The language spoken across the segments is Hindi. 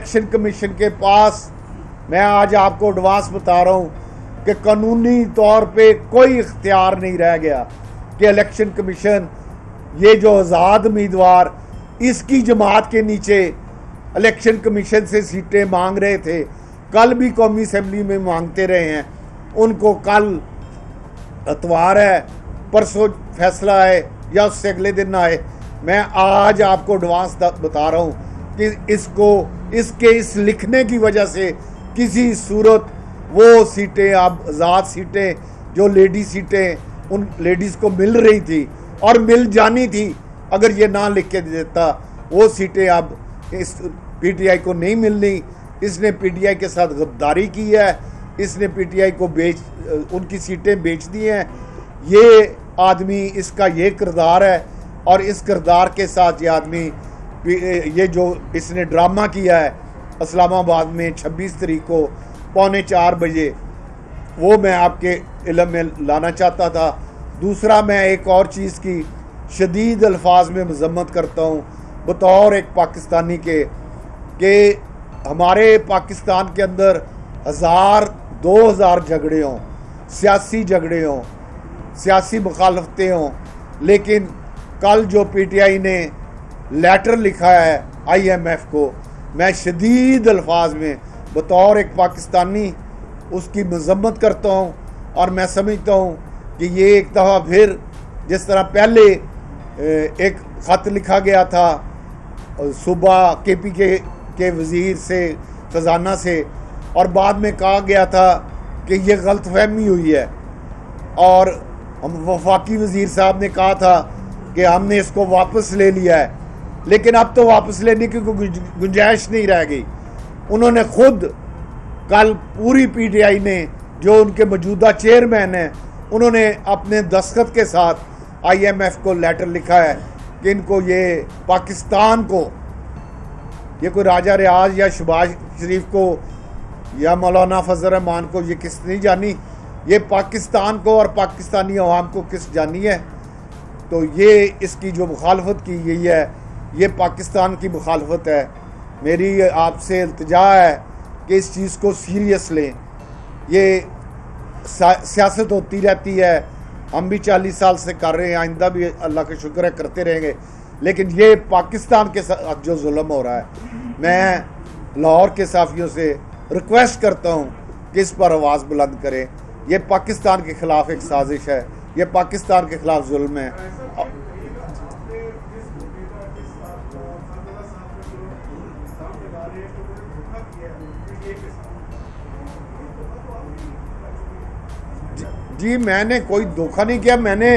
इलेक्शन कमीशन के पास मैं आज आपको एडवांस बता रहा हूँ कि कानूनी तौर पे कोई इख्तियार नहीं रह गया कि इलेक्शन कमीशन ये जो आज़ाद उम्मीदवार इसकी जमात के नीचे इलेक्शन कमीशन से सीटें मांग रहे थे, कल भी कौमी असम्बली में मांगते रहे हैं, उनको कल इतवार है, परसों फैसला है या उससे अगले दिन आए। मैं आज आपको एडवांस बता रहा हूँ कि इसके इस लिखने की वजह से किसी सूरत वो सीटें, अब आज़ाद सीटें जो लेडी सीटें उन लेडीज़ को मिल रही थी और मिल जानी थी, अगर ये ना लिख के देता, वो सीटें अब इस पीटीआई को नहीं मिलनी। इसने पीटीआई के साथ गद्दारी की है, इसने पीटीआई को उनकी सीटें बेच दी हैं। ये आदमी, इसका ये किरदार है और इस किरदार के साथ ये आदमी, ये जो इसने ड्रामा किया है इस्लामाबाद में 26 तारीख को 3:45 बजे, वो मैं आपके इल्म में लाना चाहता था। दूसरा, मैं एक और चीज़ की शदीद अल्फाज में मजम्मत करता हूँ बतौर एक पाकिस्तानी के, कि हमारे पाकिस्तान के अंदर 1000-2000 झगड़े हों, सियासी झगड़े हों, सियासी मुखालफतें हों, लेकिन कल जो पीटीआई ने लेटर लिखा है IMF को, मैं शदीद अल्फाज में बतौर एक पाकिस्तानी उसकी मजम्मत करता हूँ। और मैं समझता हूँ कि ये एक दफ़ा फिर, जिस तरह पहले एक ख़त लिखा गया था सुबह KP के वज़ीर से, ख़जाना से, और बाद में कहा गया था कि ये गलतफहमी हुई है, और हम वफाकी वज़ीर साहब ने कहा था कि हमने इसको वापस ले लिया है, लेकिन अब तो वापस लेने की कोई गुंजाइश नहीं रह गई। उन्होंने खुद कल पूरी पीटीआई ने, जो उनके मौजूदा चेयरमैन हैं, उन्होंने अपने दस्तखत के साथ IMF को लेटर लिखा है कि इनको, ये पाकिस्तान को, ये कोई राजा रियाज या शहबाज शरीफ को या मौलाना फजल रहमान को ये किस नहीं जानी, ये पाकिस्तान को और पाकिस्तानी अवाम को किस जानी है। तो ये इसकी जो मुखालफत की गई है, ये पाकिस्तान की मुखालफत है। मेरी आपसे इल्तिजा है कि इस चीज़ को सीरियस लें। ये सियासत होती रहती है, हम भी 40 साल से कर रहे हैं, आइंदा भी अल्लाह का शुक्र है करते रहेंगे, लेकिन ये पाकिस्तान के साथ जो जुल्म हो रहा है, मैं लाहौर के साफियों से रिक्वेस्ट करता हूँ कि इस पर आवाज़ बुलंद करें। ये पाकिस्तान के ख़िलाफ़ एक साजिश है, ये पाकिस्तान के ख़िलाफ़ जुल्म है। जी, मैंने कोई धोखा नहीं किया। मैंने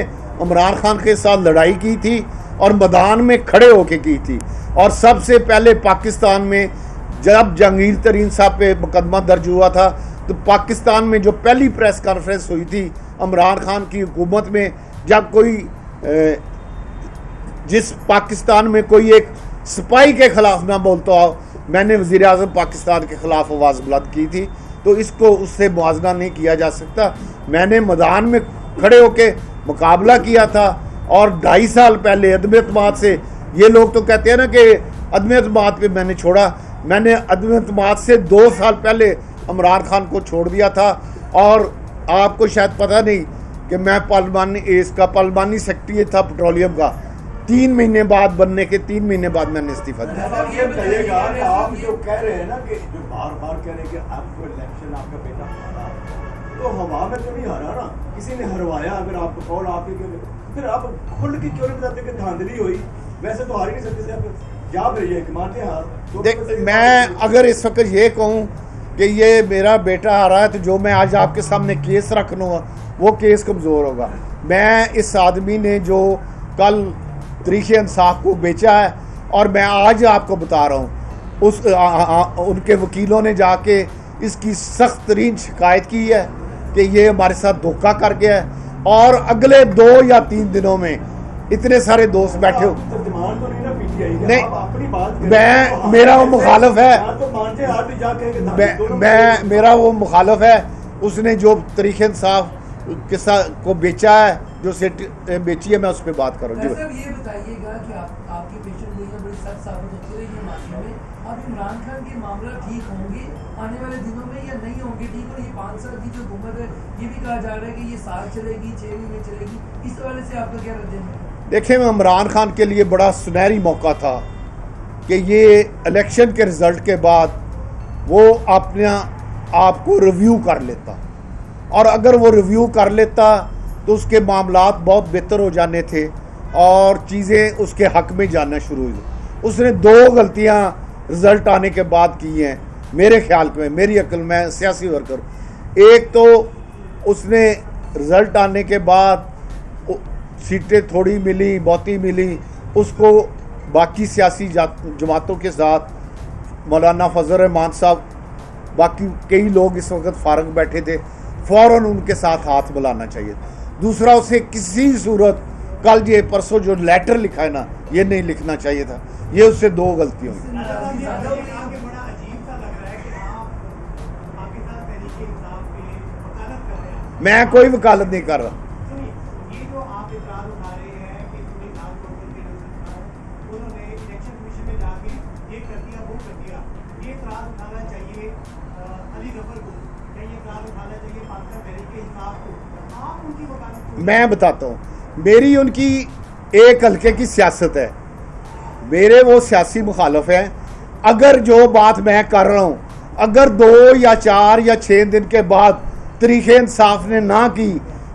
इमरान खान के साथ लड़ाई की थी और मैदान में खड़े होके की थी। और सबसे पहले पाकिस्तान में जब जहांगीर तरीन साहब पे मुकदमा दर्ज हुआ था, तो पाकिस्तान में जो पहली प्रेस कॉन्फ्रेंस हुई थी इमरान खान की हुकूमत में, जब कोई जिस पाकिस्तान में कोई एक सिपाही के ख़िलाफ़ ना बोलता हो, मैंने वज़ीर आज़म पाकिस्तान के ख़िलाफ़ आवाज़ बुलंद की थी। तो इसको उससे मुआवजा नहीं किया जा सकता। मैंने मैदान में खड़े होके मुकाबला किया था, और 2.5 साल पहले अदम एतमाद से, ये लोग तो कहते हैं ना कि अदम एतमाद पे मैंने छोड़ा, मैंने अदम एतमाद से 2 साल पहले इमरान खान को छोड़ दिया था। और आपको शायद पता नहीं कि मैं पार्लिमानी सेक्रेटरी था पेट्रोलियम का, 3 महीने बाद बनने के 3 महीने बाद मैंने इस्तीफा दिया। ये बताइएगा कि आप जो कह रहे हैं ना, कि जो बार-बार कह रहे हैं कि आपको इलेक्शन आपका बेटा हारा, तो हवा में तो नहीं हारा ना, किसी ने हरवाया। अगर आपको कॉल आपके, फिर आप खुल के क्यों नहीं बताते कि धांधली हुई? वैसे तो हार ही नहीं सकते थे आप, या फिर ये मानते हार। देख, मैं अगर इस वक्त ये कहूँ कि ये मेरा बेटा हारा है, तो जो मैं आज आपके सामने केस रख लूँगा, वो केस कमज़ोर होगा। मैं इस आदमी ने जो कल तरीक़े इंसाफ को बेचा है, और मैं आज आपको बता रहा हूँ, उनके वकीलों ने जाके इसकी सख्त तरीन शिकायत की है कि ये हमारे साथ धोखा कर गया है। और अगले 2 या 3 दिनों में इतने सारे दोस्त बैठे हो, नहीं, मैं मेरा वो मुखालफ है, मैं मेरा वो मुखालफ है। उसने जो तरीक़े इंसाफ के साथ को बेचा है, जो सेट बेची है, मैं उस पर बात करूँ। जी, ये बताइएगा कि आपकी पेशेंट हुई है, बड़ी सख्त साबित होती रही है मामले में, आप इमरान खान के मामला ठीक होंगे आने वाले दिनों में या नहीं होंगे ठीक? और ये 5 साल की जो हुकूमत है ये भी कहा जा रहा है कि ये साल चलेगी, 6 महीने चलेगी, इस हवाले से आपका क्या रद्द है? देखिए, इमरान खान के लिए बड़ा सुनहरी मौका था कि ये इलेक्शन के रिज़ल्ट के बाद वो अपने आप को रिव्यू कर लेता, और अगर वो रिव्यू कर लेता तो उसके मामलात बहुत बेहतर हो जाने थे और चीज़ें उसके हक में जाना शुरू हुई। उसने 2 गलतियां रिज़ल्ट आने के बाद की हैं मेरे ख्याल में, मेरी अक्ल में, सियासी वर्कर। एक तो उसने रिज़ल्ट आने के बाद सीटें थोड़ी मिली, बहुती मिली, उसको बाकी सियासी जमातों के साथ मौलाना फजल रहमान साहब, बाकी कई लोग इस वक्त फारग बैठे थे, फ़ौरन उनके साथ हाथ मिलाना चाहिए। दूसरा, उसे किसी सूरत कल ये परसों जो लेटर लिखा है ना, ये नहीं लिखना चाहिए था। ये उससे 2 गलतियाँ हुई। मैं कोई वकालत नहीं कर रहा। मैं बताता हूँ, मेरी उनकी एक हल्के की सियासत है, मेरे वो सियासी मुखालफ हैं। अगर जो बात मैं कर रहा हूँ, अगर 2 या 4 या 6 दिन के बाद तरीक़े इंसाफ ने ना की,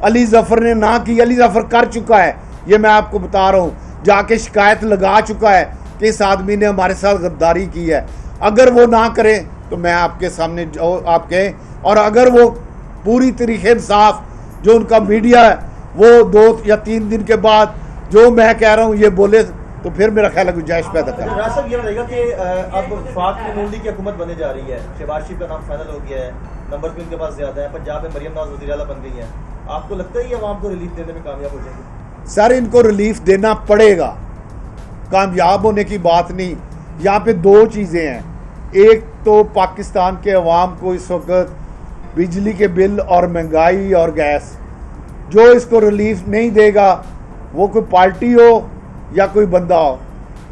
अली ज़फ़र ने ना की, अली ज़फ़र कर चुका है, ये मैं आपको बता रहा हूँ, जाके शिकायत लगा चुका है कि इस आदमी ने हमारे साथ गद्दारी की है। अगर वो ना करे तो मैं आपके सामने आपके, और अगर वो पूरी तरीक़े इंसाफ जो उनका मीडिया है वो 2 या 3 दिन के बाद जो मैं कह रहा हूँ ये बोले, तो फिर मेरा ख्याल है गुंजाइश पैदा कर। राज साहब, ये बताइएगा कि अब वफाक में नून लीग की हुकूमत बनने जा रही है, शहबाज शरीफ का नाम फाइनल हो गया है, नंबर भी उनके पास ज़्यादा है, पंजाब में मरियम नवाज वज़ीर आला बन गई है, आपको लगता है ये अवाम को रिलीफ देने में कामयाब हो जाएंगे? सर, इनको रिलीफ देना पड़ेगा, कामयाब होने की बात नहीं। यहाँ पे 2 चीज़ें हैं। एक तो पाकिस्तान के अवाम को इस वक्त बिजली के बिल और महंगाई और गैस, जो इसको रिलीफ नहीं देगा, वो कोई पार्टी हो या कोई बंदा हो,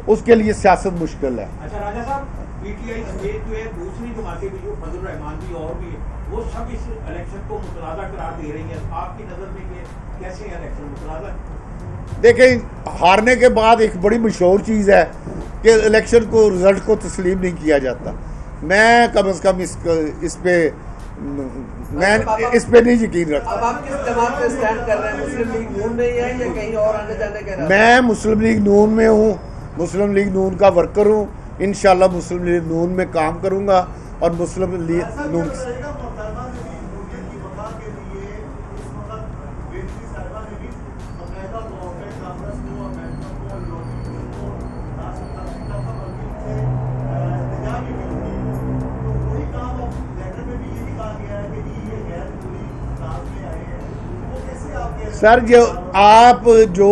उसके लिए सियासत मुश्किल है। अच्छा राजा साहब, पीटीआई समेत जो है दूसरी जमातें भी, जो फजल रहमान भी और भी, वो सब इस इलेक्शन को मुतनाज़ा करार दे रही हैं। आपकी नज़र में ये कैसे इलेक्शन मुतनाज़ा? देखें, हारने के बाद एक बड़ी मशहूर चीज़ है कि इलेक्शन को, रिजल्ट को तस्लीम नहीं किया जाता। मैं कम अज़ कम इस पे नहीं यकीन रखता। अब आप किस जमात पे स्टैंड कर रहे हैं? मुस्लिम लीग नून में ही है या कहीं और आने जाने का? मैं मुस्लिम लीग नून में हूँ, मुस्लिम लीग नून का वर्कर हूँ। इंशाल्लाह मुस्लिम लीग नून में काम करूँगा और मुस्लिम लीग नून सर, जो आप जो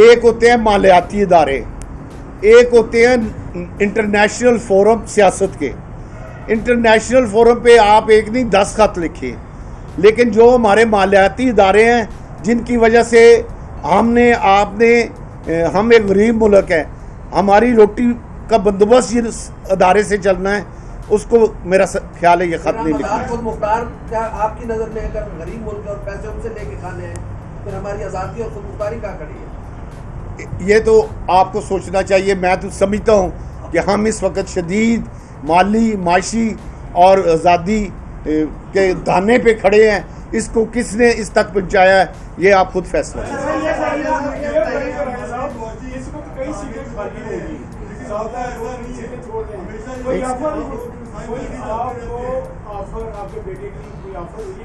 एक होते हैं मालियाती इदारे, एक होते हैं इंटरनेशनल फोरम सियासत के। इंटरनेशनल फोरम पे आप एक नहीं 10 खत लिखे, लेकिन जो हमारे मालियाती इदारे हैं जिनकी वजह से हम एक गरीब मुल्क है, हमारी रोटी का बंदोबस्त जिस अदारे से चलना है, उसको मेरा ख्याल है ये खत नहीं लिखना है। खुद मुख्तार क्या आपकी नज़र में अगर गरीब मुल्क और पैसे उनसे लेके खाने हैं, फिर हमारी आज़ादी और खुद मुख्तारी कहाँ खड़ी है? ये तो आपको सोचना चाहिए। मैं तो समझता हूँ कि हम इस वक्त शदीद माली, माशी और आज़ादी के दाने पे खड़े हैं। इसको किसने इस तक पहुँचाया है, ये आप खुद फैसला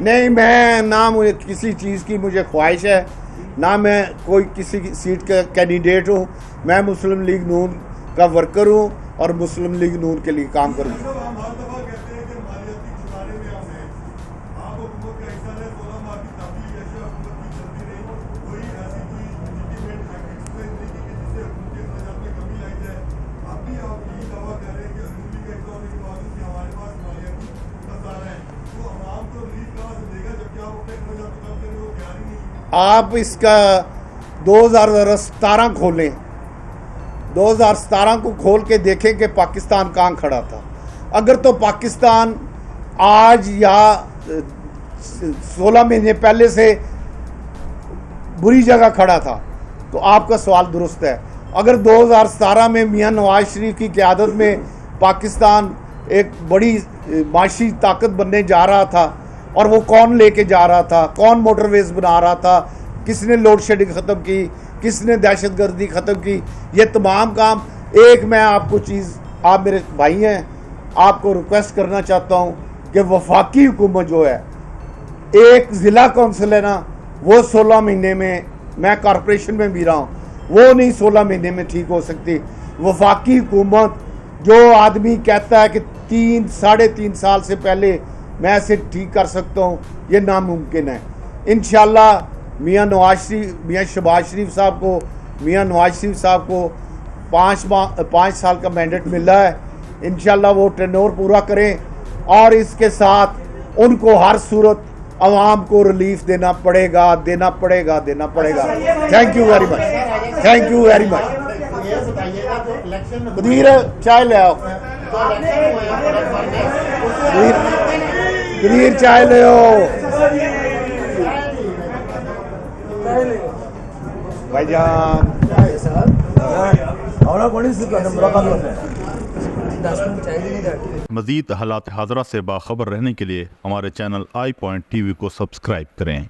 नहीं। मैं ना मुझे किसी चीज़ की मुझे ख्वाहिश है, ना मैं कोई किसी सीट का कैंडिडेट हूँ। मैं मुस्लिम लीग नून का वर्कर हूँ और मुस्लिम लीग नून के लिए काम करूँगा। आप इसका 2017 खोलें, 2017 को खोल के देखें कि पाकिस्तान कहाँ खड़ा था। अगर तो पाकिस्तान आज या 16 महीने पहले से बुरी जगह खड़ा था तो आपका सवाल दुरुस्त है। अगर 2017 में मियां नवाज शरीफ की क़यादत में पाकिस्तान एक बड़ी माशी ताकत बनने जा रहा था, और वो कौन लेके जा रहा था, कौन मोटरवेज बना रहा था, किसने लोड शेडिंग ख़त्म की, किसने दहशतगर्दी ख़त्म की, ये तमाम काम एक मैं आपको चीज़, आप मेरे भाई हैं, आपको रिक्वेस्ट करना चाहता हूँ कि वफाकी हुकूमत जो है, एक ज़िला कौंसिल है ना, वो 16 महीने में, मैं कॉरपोरेशन में भी रहा हूँ, वो नहीं 16 महीने में ठीक हो सकती। वफाकी हुकूमत जो आदमी कहता है कि 3-3.5 साल से पहले मैं इसे ठीक कर सकता हूँ, ये नामुमकिन है। इंशाल्लाह मियां शहबाज शरीफ साहब को, मियां नवाज शरीफ साहब को 5 साल का मैंडेट मिला है। इंशाल्लाह वो टेन्योर पूरा करें, और इसके साथ उनको हर सूरत आवाम को रिलीफ देना पड़ेगा। Thank you very much. Qadir चाय ले आओ, कदीर चाय ले आओ भाईजान। मज़ीद हालात हाज़रा से बाखबर रहने के लिए हमारे चैनल iPoint TV को सब्सक्राइब करें।